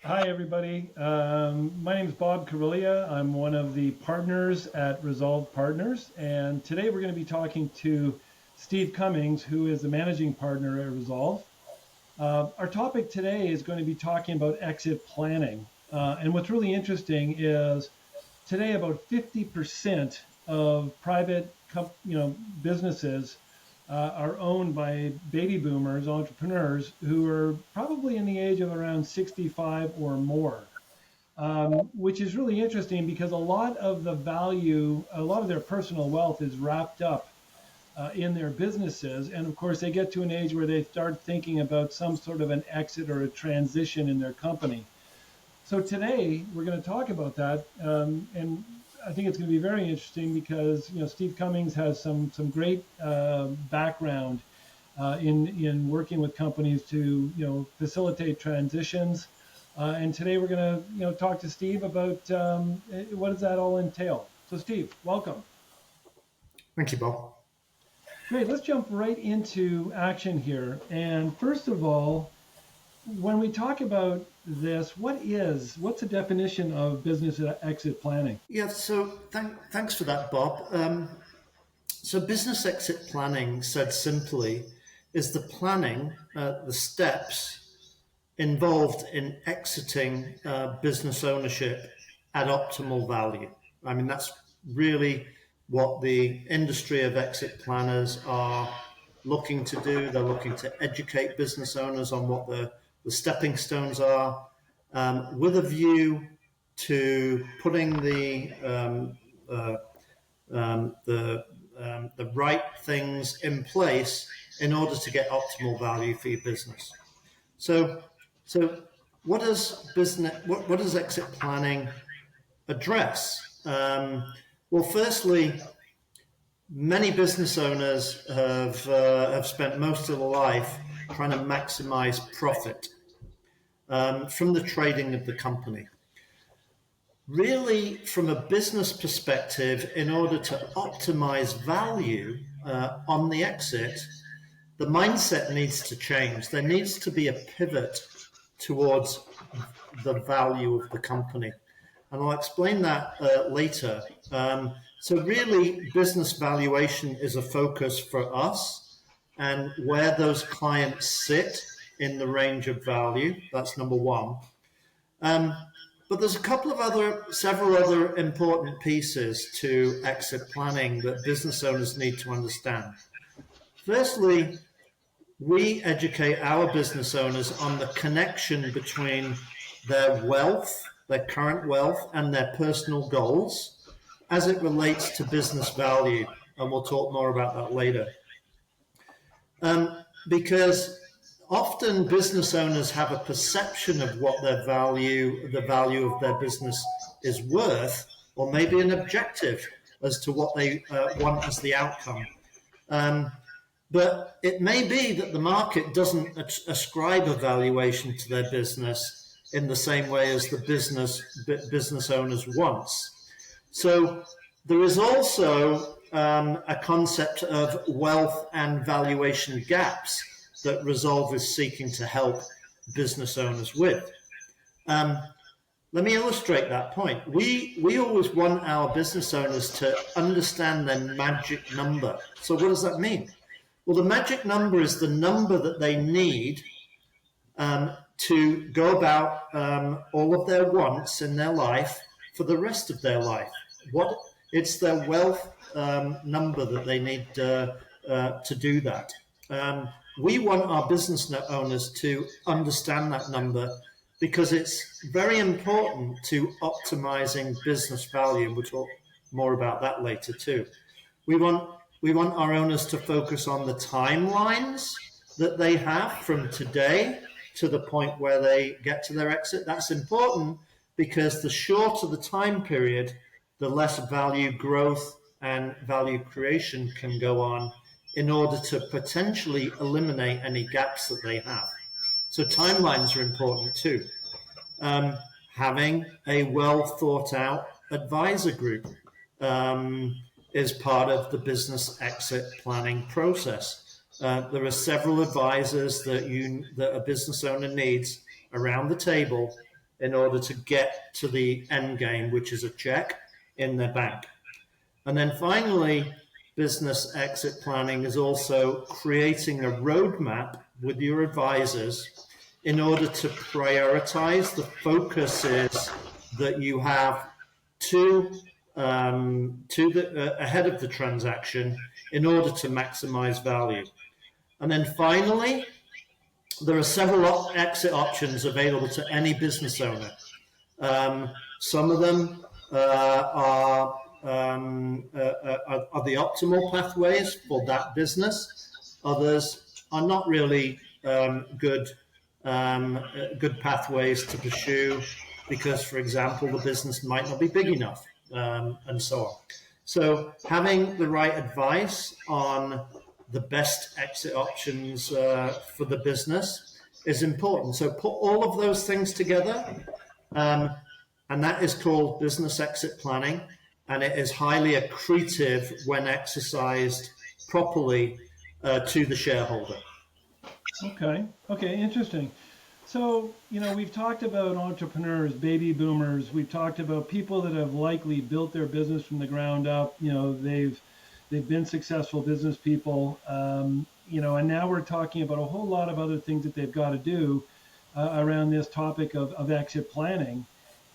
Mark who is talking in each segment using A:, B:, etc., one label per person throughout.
A: Hi, everybody. My name is Bob Carillia. I'm one of the partners at Rizolve Partners, and today we're going to be talking to Steve Cummings, who is the managing partner at Rizolve. Our topic today is going to be talking about exit planning. And what's really interesting is today about 50% of private businesses are owned by baby boomers, entrepreneurs who are probably in the age of around 65 or more, which is really interesting because a lot of the value, a lot of their personal wealth is wrapped up in their businesses. And of course, they get to an age where they start thinking about some sort of an exit or a transition in their company. So today we're going to talk about that, and I think it's going to be very interesting because Steve Cummings has some great background in working with companies to facilitate transitions. And today we're going to talk to Steve about what does that all entail. So Steve, welcome.
B: Thank you, Bob.
A: Great. Let's jump right into action here. And first of all, when we talk about this, what's the definition of business exit planning?
B: Yeah, so thanks for that, Bob. So business exit planning, said simply, is the planning, the steps involved in exiting business ownership at optimal value. I mean, that's really what the industry of exit planners are looking to do. They're looking to educate business owners on what the stepping stones are, with a view to putting the right things in place in order to get optimal value for your business. So, so what does business? What does exit planning address? Well, firstly, many business owners have spent most of their life trying to maximize profit from the trading of the company. Really, from a business perspective, in order to optimize value on the exit, the mindset needs to change. There needs to be a pivot towards the value of the company. And I'll explain that later. So, really, business valuation is a focus for us and where those clients sit in the range of value. That's number one. But there's several other important pieces to exit planning that business owners need to understand. Firstly, we educate our business owners on the connection between their wealth, their current wealth, and their personal goals as it relates to business value. And we'll talk more about that later. Because often business owners have a perception of what the value of their business is worth, or maybe an objective as to what they want as the outcome. But it may be that the market doesn't ascribe a valuation to their business in the same way as the business owners wants. So there is also a concept of wealth and valuation gaps that Rizolve is seeking to help business owners with. Let me illustrate that point. We always want our business owners to understand their magic number. So what does that mean? Well, the magic number is the number that they need to go about all of their wants in their life for the rest of their life. It's their wealth number that they need to do that. We want our business owners to understand that number because it's very important to optimizing business value. We'll talk more about that later too. We want our owners to focus on the timelines that they have from today to the point where they get to their exit. That's important because the shorter the time period, the less value growth and value creation can go on in order to potentially eliminate any gaps that they have. So timelines are important too. Having a well thought out advisor group is part of the business exit planning process. There are several advisors that a business owner needs around the table in order to get to the end game, which is a check in their bank. And then finally, business exit planning is also creating a roadmap with your advisors in order to prioritize the focuses that you have ahead of the transaction in order to maximize value. And then finally, there are several exit options available to any business owner. Some of them are the optimal pathways for that business. Others are not really good pathways to pursue because, for example, the business might not be big enough, and so on. So having the right advice on the best exit options for the business is important. So put all of those things together, and that is called business exit planning, and it is highly accretive when exercised properly to the shareholder.
A: Okay, interesting. So, we've talked about entrepreneurs, baby boomers. We've talked about people that have likely built their business from the ground up. They've been successful business people. And now we're talking about a whole lot of other things that they've got to do around this topic of exit planning.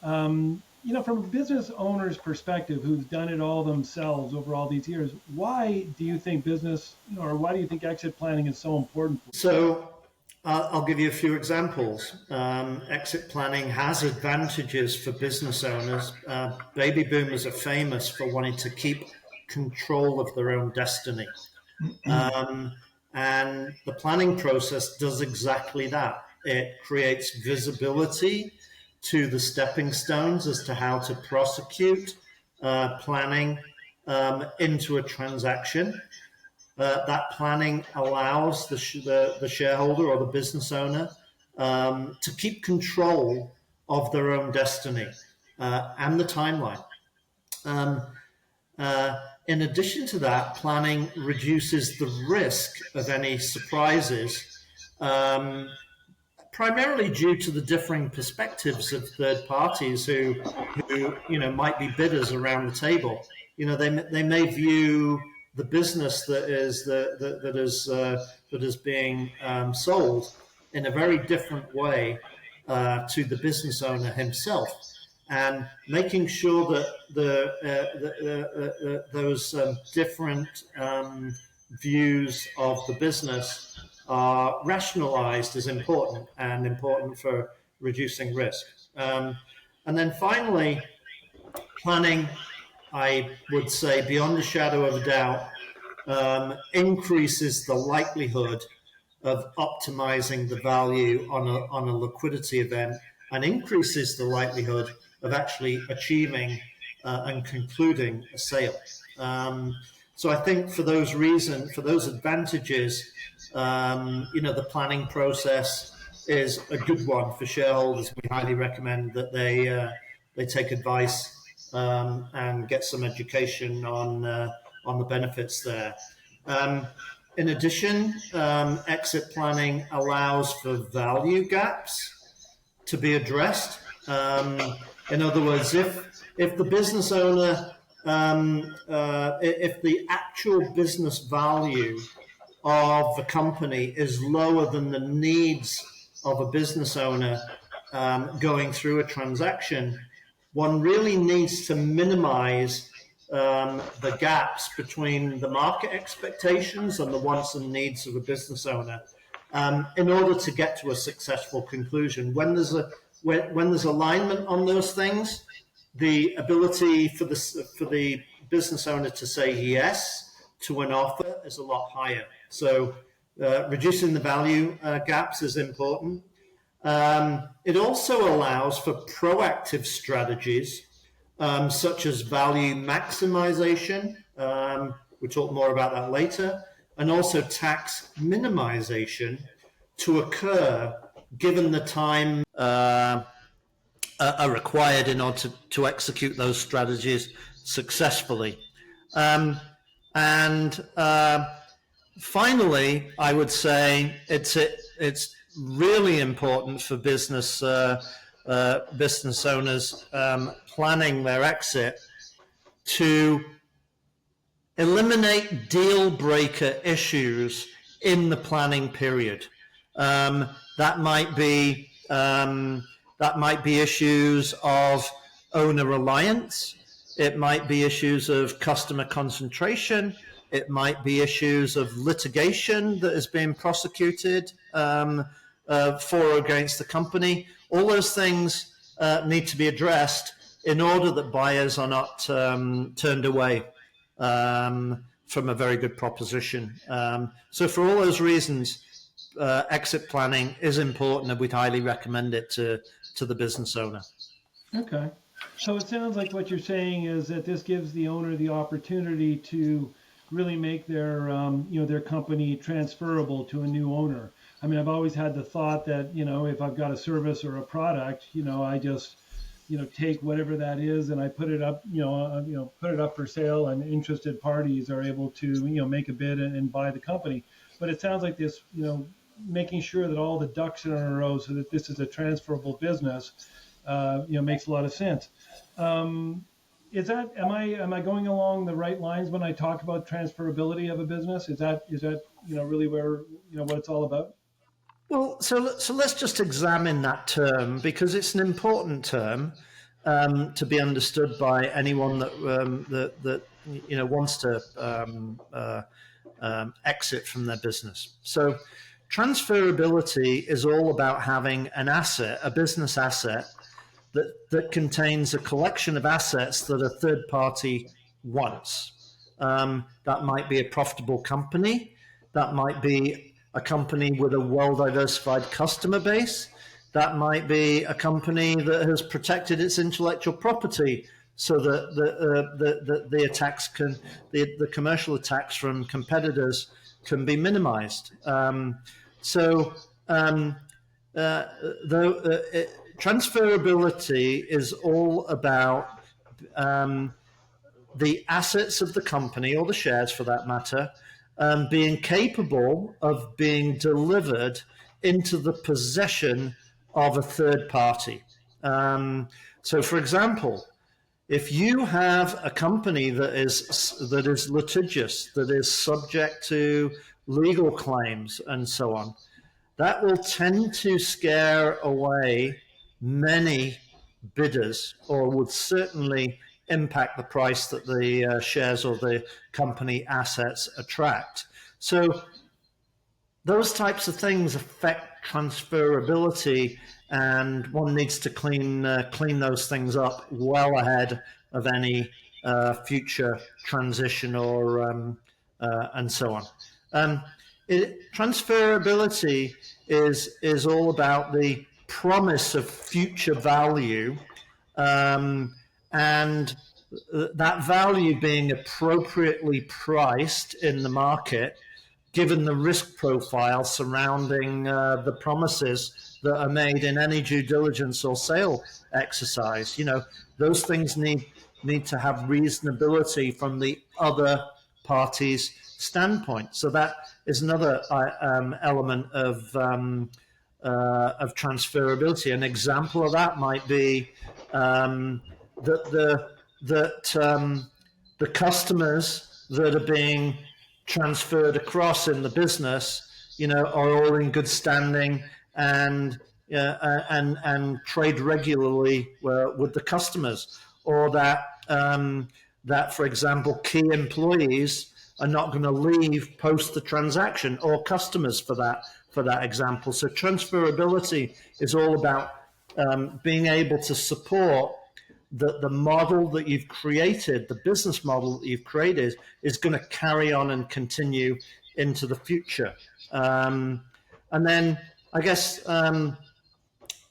A: From a business owner's perspective, who's done it all themselves over all these years, why do you think why do you think exit planning is so important?
B: So I'll give you a few examples. Exit planning has advantages for business owners. Baby boomers are famous for wanting to keep control of their own destiny. And the planning process does exactly that. It creates visibility to the stepping stones as to how to prosecute planning into a transaction. That planning allows the shareholder or the business owner to keep control of their own destiny and the timeline. In addition to that, planning reduces the risk of any surprises, primarily due to the differing perspectives of third parties who might be bidders around the table. They may view the business that is being sold in a very different way to the business owner himself, and making sure that those different views of the business are rationalized is important for reducing risk. And then finally, planning, I would say, beyond a shadow of a doubt, increases the likelihood of optimizing the value on a liquidity event, and increases the likelihood of actually achieving and concluding a sale. So I think for those reasons, for those advantages, the planning process is a good one for shareholders. We highly recommend that they take advice and get some education on the benefits there. In addition, exit planning allows for value gaps to be addressed. In other words, if the business owner, if the actual business value of the company is lower than the needs of a business owner going through a transaction, one really needs to minimize the gaps between the market expectations and the wants and needs of a business owner in order to get to a successful conclusion. When there's alignment on those things, the ability for the business owner to say yes to an offer is a lot higher. So reducing the value gaps is important. It also allows for proactive strategies such as value maximization. We'll talk more about that later. And also tax minimization to occur given the time are required in order to execute those strategies successfully. And finally, I would say it's really important for business business owners planning their exit to eliminate deal breaker issues in the planning period. That might be issues of owner alliance. It might be issues of customer concentration. It might be issues of litigation that is being prosecuted for or against the company. All those things need to be addressed in order that buyers are not turned away from a very good proposition. So for all those reasons, exit planning is important, and we'd highly recommend it to the business owner.
A: Okay. So it sounds like what you're saying is that this gives the owner the opportunity to really make their, their company transferable to a new owner. I mean, I've always had the thought that, if I've got a service or a product, I just, take whatever that is and I put it up, put it up for sale, and interested parties are able to, make a bid and buy the company. But it sounds like this, making sure that all the ducks are in a row so that this is a transferable business, makes a lot of sense. Is that, am I going along the right lines when I talk about transferability of a business? Is that really where, what it's all about?
B: Well, so let's just examine that term, because it's an important term to be understood by anyone that wants to exit from their business. So transferability is all about having an asset, a business asset, that contains a collection of assets that a third party wants. That might be a profitable company. That might be a company with a well-diversified customer base. That might be a company that has protected its intellectual property so that the attacks the commercial attacks from competitors can be minimized. Transferability is all about the assets of the company, or the shares for that matter, being capable of being delivered into the possession of a third party. So, for example, if you have a company that is litigious, that is subject to legal claims and so on, that will tend to scare away many bidders, or would certainly impact the price that the shares or the company assets attract. So those types of things affect transferability, and one needs to clean those things up well ahead of any future transition or and so on. Transferability is all about the promise of future value, and that value being appropriately priced in the market, given the risk profile surrounding the promises that are made in any due diligence or sale exercise. Those things need to have reasonability from the other party's standpoint. So that is another element of transferability. An example of that might be that the customers that are being transferred across in the business, are all in good standing and trade regularly with the customers, or that, for example, key employees are not going to leave post the transaction, or customers for that example. So transferability is all about being able to support the model that you've created, the business model that you've created, is going to carry on and continue into the future. And then I guess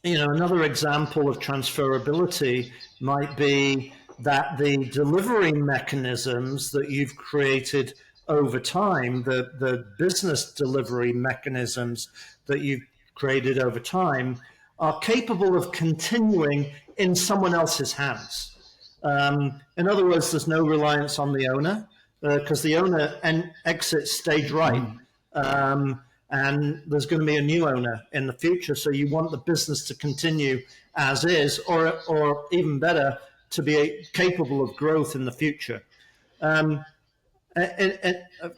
B: another example of transferability might be that the delivery mechanisms that you've created over time, the business delivery mechanisms that you've created over time, are capable of continuing in someone else's hands. In other words, there's no reliance on the owner, because the owner exits stage right. and there's going to be a new owner in the future. So you want the business to continue as is, or even better, to be capable of growth in the future. And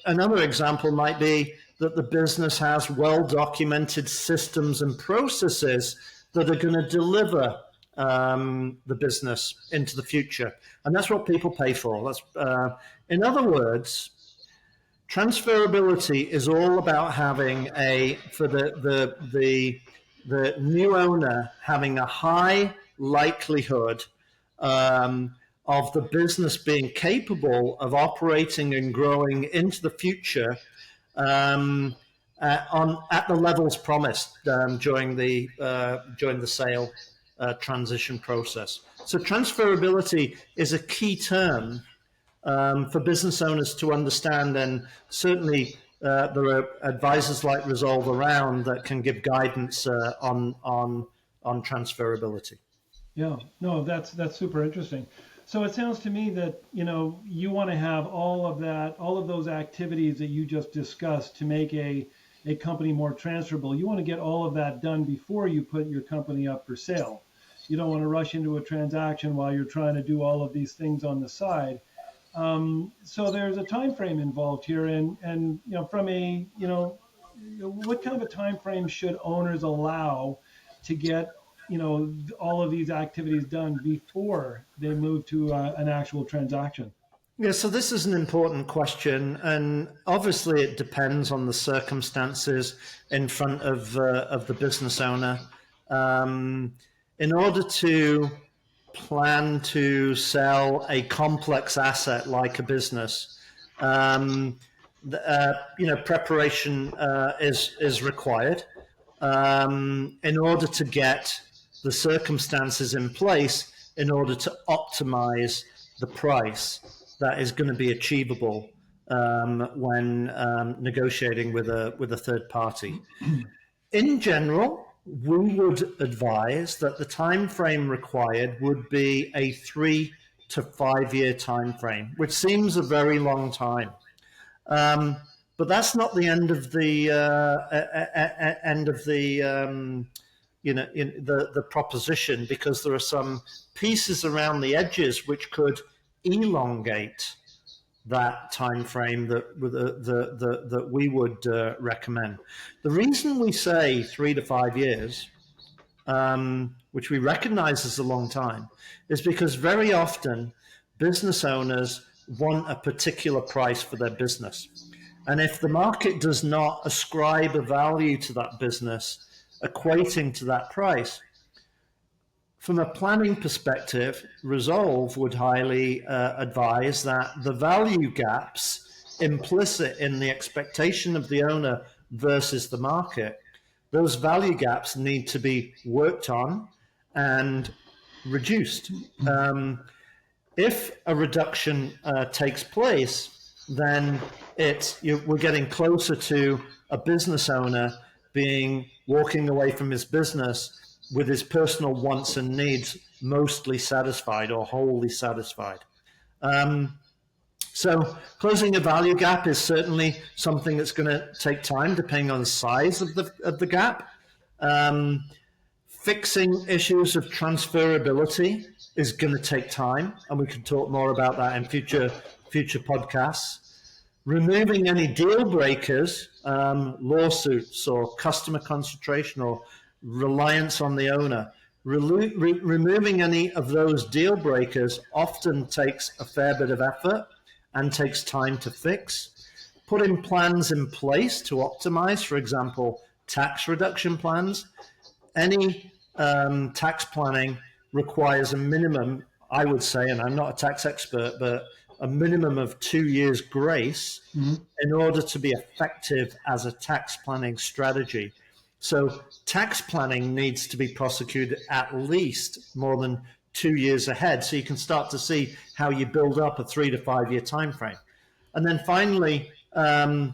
B: another example might be that the business has well-documented systems and processes that are going to deliver the business into the future, and that's what people pay for. In other words, transferability is all about having the new owner having a high likelihood of the business being capable of operating and growing into the future at the levels promised during the sale transition process. So transferability is a key term for business owners to understand, and certainly there are advisors like Rizolve around that can give guidance on transferability.
A: Yeah, no, that's super interesting. So it sounds to me that, you want to have all of that, all of those activities that you just discussed to make a company more transferable. You want to get all of that done before you put your company up for sale. You don't want to rush into a transaction while you're trying to do all of these things on the side. So there's a time frame involved here, and from what kind of a time frame should owners allow to get all of these activities done before they move to an actual transaction?
B: Yeah, so this is an important question, and obviously it depends on the circumstances in front of the business owner. In order to plan to sell a complex asset like a business, preparation is required in order to get the circumstances in place in order to optimize the price that is going to be achievable when negotiating with a third party. In general, we would advise that the time frame required would be a 3 to 5 year time frame, which seems a very long time. But that's not the end of the the proposition, because there are some pieces around the edges which could elongate that time frame that we would recommend. The reason we say 3 to 5 years, which we recognize as a long time, is because very often business owners want a particular price for their business. And if the market does not ascribe a value to that business equating to that price, from a planning perspective, Rizolve would highly advise that the value gaps implicit in the expectation of the owner versus the market, those value gaps need to be worked on and reduced. If a reduction takes place, then we're getting closer to a business owner walking away from his business with his personal wants and needs mostly satisfied or wholly satisfied. So closing a value gap is certainly something that's going to take time, depending on the size of the gap. Fixing issues of transferability is going to take time, and we can talk more about that in future podcasts. Removing any deal breakers, lawsuits or customer concentration or reliance on the owner. Removing any of those deal breakers often takes a fair bit of effort and takes time to fix. Putting plans in place to optimize, for example, tax reduction plans. Any tax planning requires a minimum, I would say, and I'm not a tax expert, but a minimum of 2 years grace in order to be effective as a tax planning strategy. So tax planning needs to be prosecuted at least more than 2 years ahead, so you can start to see how you build up a 3 to 5 year time frame. And then finally, being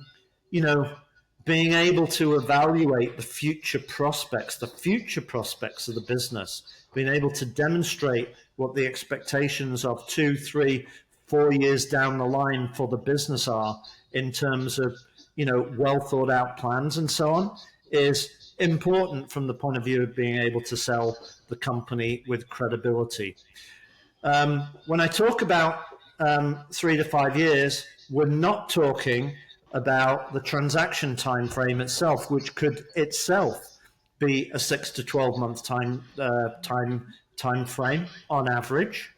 B: able to evaluate the future prospects of the business, being able to demonstrate what the expectations of 2, 3, 4 years down the line for the business are in terms of well thought out plans and so on is important from the point of view of being able to sell the company with credibility. When I talk about 3 to 5 years, we're not talking about the transaction time frame itself, which could itself be a 6 to 12 month time frame on average.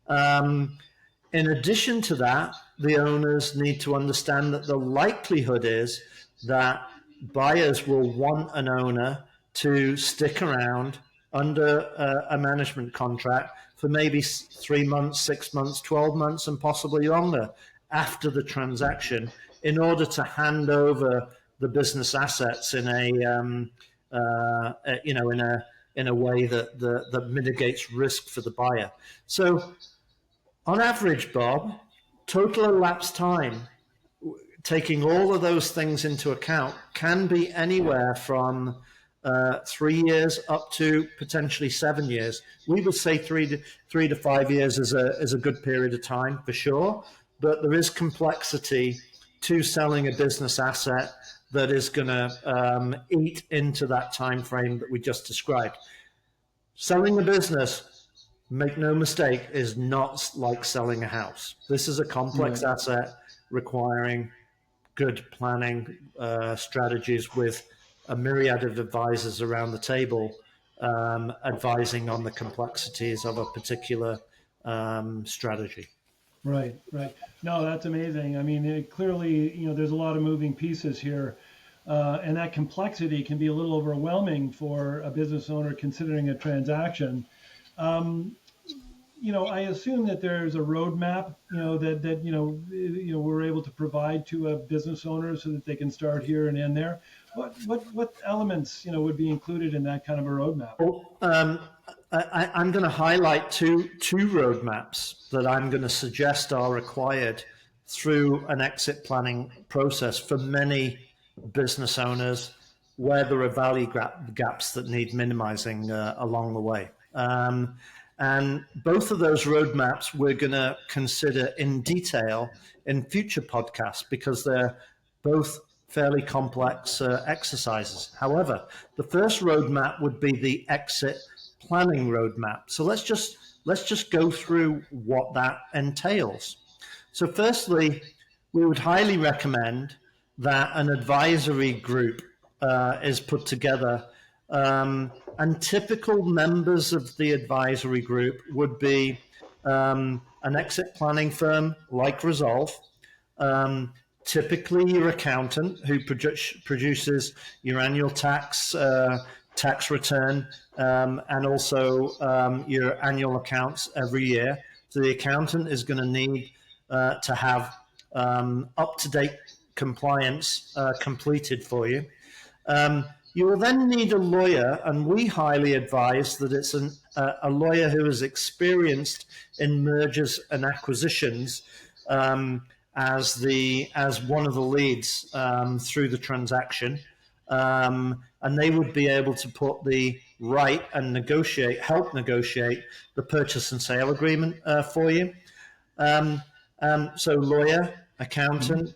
B: In addition to that, the owners need to understand that the likelihood is that buyers will want an owner to stick around under a management contract for maybe 3 months, 6 months, 12 months, and possibly longer after the transaction in order to hand over the business assets in a way that mitigates risk for the buyer. So on average, Bob, total elapsed time, taking all of those things into account, can be anywhere from 3 years up to potentially 7 years. We would say 3 to 5 years is a good period of time for sure, but there is complexity to selling a business asset that is going to eat into that time frame that we just described. Selling a business, make no mistake, is not like selling a house. This is a complex asset requiring good planning strategies with a myriad of advisors around the table advising on the complexities of a particular strategy.
A: Right, right. No, that's amazing. I mean, clearly, there's a lot of moving pieces here. And that complexity can be a little overwhelming for a business owner considering a transaction. I assume that there's a roadmap, that we're able to provide to a business owner so that they can start here and end there. What elements, would be included in that kind of a roadmap?
B: Well, I'm going to highlight two roadmaps that I'm going to suggest are required through an exit planning process for many business owners where there are value gaps that need minimizing along the way. And both of those roadmaps we're going to consider in detail in future podcasts because they're both fairly complex exercises. However, the first roadmap would be the exit planning roadmap. So let's just go through what that entails. So firstly, we would highly recommend that an advisory group is put together. And typical members of the advisory group would be an exit planning firm like Rizolve, typically your accountant who produces your annual tax return and also your annual accounts every year. So the accountant is going to need to have up-to-date compliance completed for you. You will then need a lawyer, and we highly advise that it's a lawyer who is experienced in mergers and acquisitions as one of the leads through the transaction, and they would be able to put the right and help negotiate the purchase and sale agreement for you. So lawyer, accountant,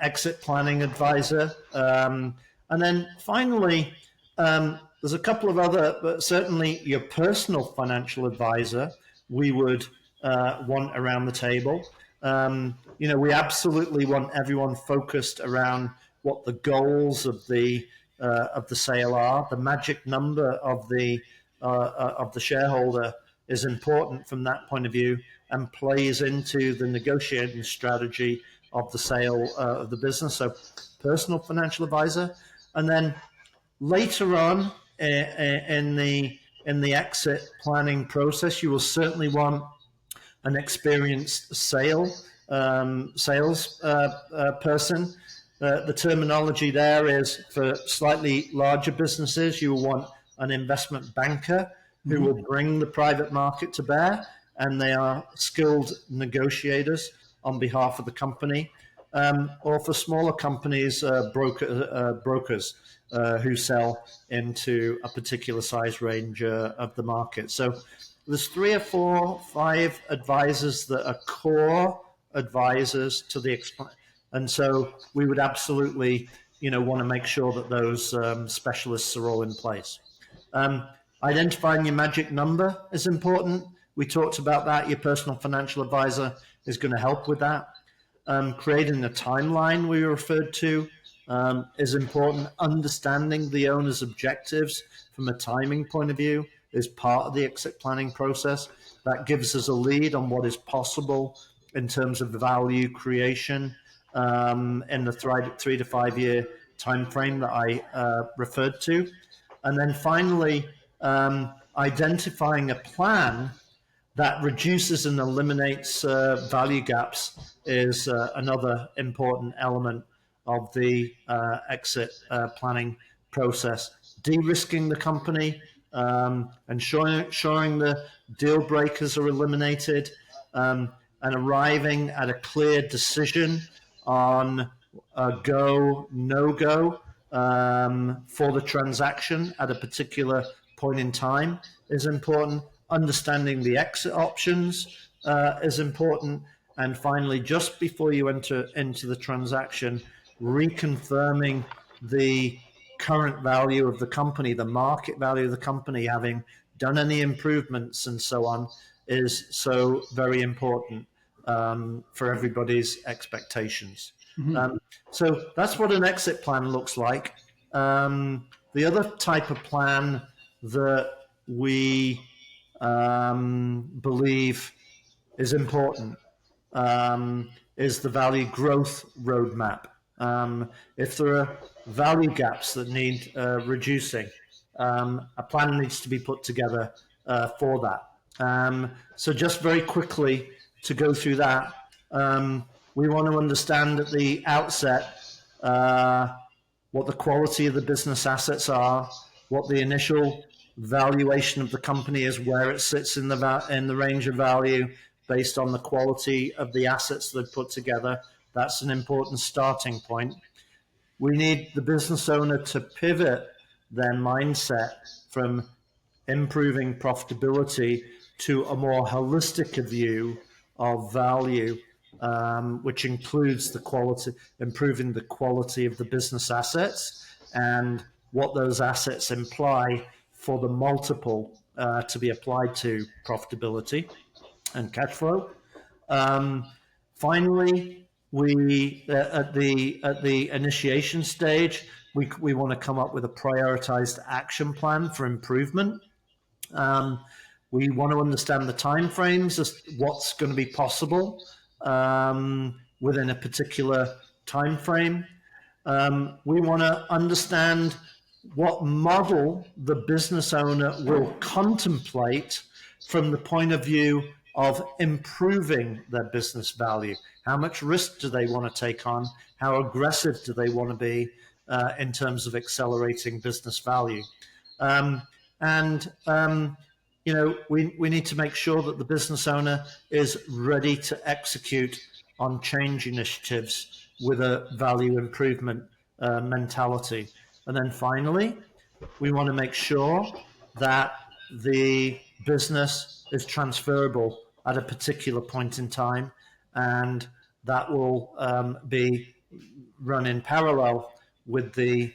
B: exit planning advisor. And then finally, there's a couple of other, but certainly your personal financial advisor we would want around the table. We absolutely want everyone focused around what the goals of the sale are. The magic number of the shareholder is important from that point of view and plays into the negotiating strategy of the sale of the business. So personal financial advisor. And then later on in the exit planning process, you will certainly want an experienced sales person. The terminology there is for slightly larger businesses, you will want an investment banker who will bring the private market to bear, and they are skilled negotiators on behalf of the company. Or for smaller companies, brokers who sell into a particular size range of the market. So there's 3 or 4, 5 advisors that are core advisors to the And so we would absolutely, want to make sure that those specialists are all in place. Identifying your magic number is important. We talked about that. Your personal financial advisor is going to help with that. Creating a timeline we referred to is important. Understanding the owner's objectives from a timing point of view is part of the exit planning process. That gives us a lead on what is possible in terms of value creation in the 3 to 5 year time frame that I referred to. And then finally, identifying a plan that reduces and eliminates value gaps is another important element of the exit planning process. De-risking the company, ensuring the deal breakers are eliminated, and arriving at a clear decision on a go, no go for the transaction at a particular point in time is important. Understanding the exit options is important. And finally, just before you enter into the transaction, reconfirming the current value of the company, the market value of the company, having done any improvements and so on, is so very important for everybody's expectations.
A: Mm-hmm.
B: So that's what an exit plan looks like. The other type of plan that we believe is important is the value growth roadmap. If there are value gaps that need reducing, a plan needs to be put together for that. So just very quickly to go through that, we want to understand at the outset what the quality of the business assets are, what the initial valuation of the company is, where it sits in the range of value based on the quality of the assets they've put together. That's an important starting point. We need the business owner to pivot their mindset from improving profitability to a more holistic view of value, which includes the quality, improving the quality of the business assets and what those assets imply for the multiple to be applied to profitability and cash flow. Finally, we at the initiation stage, we want to come up with a prioritized action plan for improvement. We want to understand the timeframes, what's going to be possible within a particular time frame. We want to understand what model the business owner will contemplate from the point of view of improving their business value. How much risk do they want to take on? How aggressive do they want to be in terms of accelerating business value? We need to make sure that the business owner is ready to execute on change initiatives with a value improvement mentality. And then finally, we want to make sure that the business is transferable at a particular point in time, and that will be run in parallel with the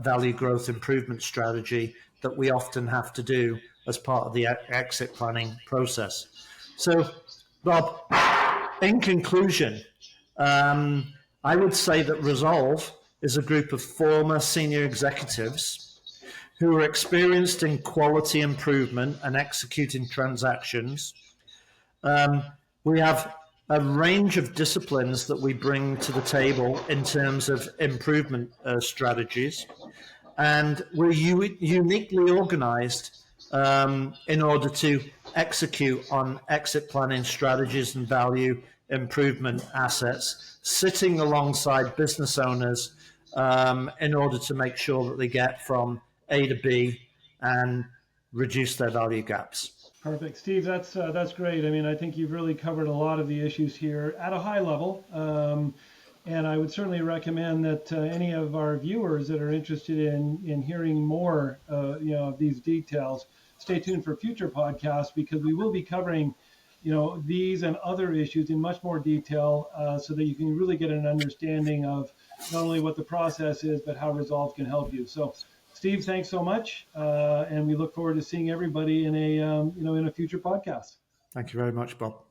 B: value growth improvement strategy that we often have to do as part of the exit planning process. So, Bob, in conclusion, I would say that Rizolve is a group of former senior executives who are experienced in quality improvement and executing transactions. We have a range of disciplines that we bring to the table in terms of improvement strategies, and we're uniquely organized in order to execute on exit planning strategies and value improvement assets, sitting alongside business owners in order to make sure that they get from A to B and reduce their value gaps.
A: Perfect, Steve. That's great. I mean, I think you've really covered a lot of the issues here at a high level, and I would certainly recommend that any of our viewers that are interested in hearing more, of these details, stay tuned for future podcasts because we will be covering, these and other issues in much more detail, so that you can really get an understanding of not only what the process is, but how Rizolve can help you. So, Steve, thanks so much, and we look forward to seeing everybody in a future podcast.
B: Thank you very much, Bob.